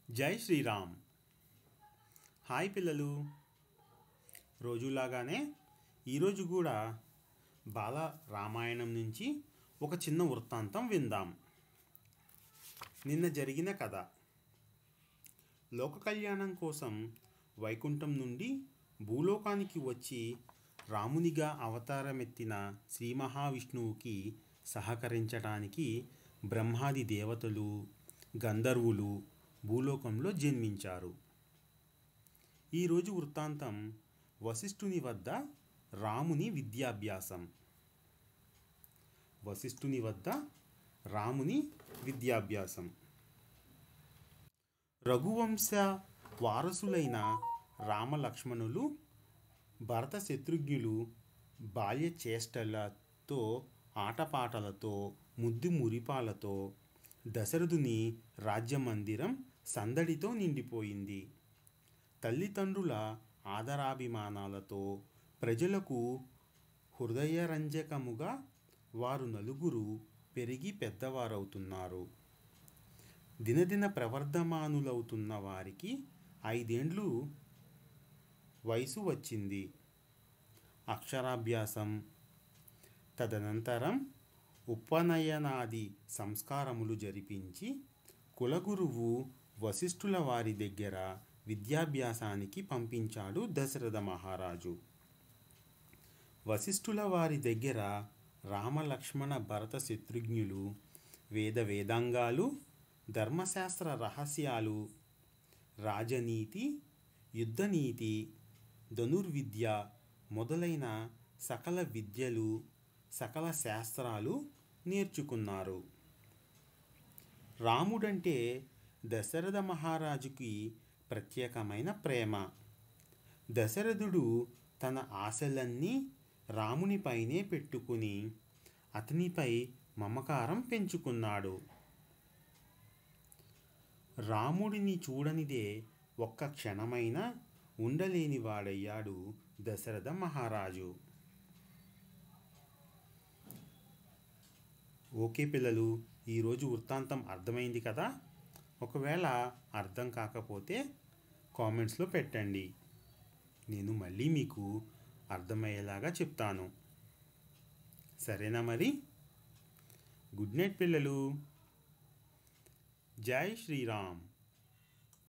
జై శ్రీరామ్. హాయ్ పిల్లలు, రోజులాగానే ఈరోజు కూడా బాల రామాయణం నుంచి ఒక చిన్న వృత్తాంతం విందాం. నిన్న జరిగిన కథ. లోక కళ్యాణం కోసం వైకుంఠం నుండి భూలోకానికి వచ్చి రామునిగా అవతారమెత్తిన శ్రీ మహావిష్ణువుకి సహకరించడానికి బ్రహ్మాది దేవతలు, గంధర్వులు భూలోకంలో జన్మించారు. ఈరోజు వృత్తాంతం వశిష్ఠుని వద్ద రాముని విద్యాభ్యాసం. వశిష్ఠుని వద్ద రాముని విద్యాభ్యాసం. రఘువంశ వారసులైన రామలక్ష్మణులు, భరత శత్రుఘ్నులు బాల్య చేష్టలతో, ఆటపాటలతో, ముద్దు మురిపాలతో దశరథుని రాజ్యమందిరం సందడితో నిండిపోయింది. తల్లిదండ్రుల ఆదరాభిమానాలతో ప్రజలకు హృదయరంజకముగా వారు నలుగురు పెరిగి పెద్దవారవుతున్నారు. దినదిన ప్రవర్ధమానులవుతున్న వారికి 5 ఏండ్లు వయసు వచ్చింది. అక్షరాభ్యాసం, తదనంతరం ఉపనయనాది సంస్కారములు జరిపించి కులగురువు వశిష్ఠుల వారి దగ్గర విద్యాభ్యాసానికి పంపించాడు దశరథ మహారాజు. వశిష్ఠుల వారి దగ్గర రామలక్ష్మణ భరత శత్రుఘ్నులు వేదాంగాలు, ధర్మశాస్త్ర రహస్యాలు, రాజనీతి, యుద్ధనీతి, ధనుర్విద్య మొదలైన సకల విద్యలు, సకల శాస్త్రాలు నేర్చుకున్నారు. రాముడంటే దశరథ మహారాజుకి ప్రత్యేకమైన ప్రేమ. దశరథుడు తన ఆశలన్నీ రామునిపైనే పెట్టుకుని అతనిపై మమకారం పెంచుకున్నాడు. రాముడిని చూడనిదే ఒక్క క్షణమైనా ఉండలేనివాడయ్యాడు దశరథ మహారాజు. ఓకే పిల్లలు, ఈరోజు వృత్తాంతం అర్థమైంది కదా? ఒకవేళ అర్థం కాకపోతే కామెంట్స్లో పెట్టండి, నేను మళ్ళీ మీకు అర్థమయ్యేలాగా చెప్తాను. సరేనా మరి? గుడ్ నైట్ పిల్లలు. జై శ్రీరామ్.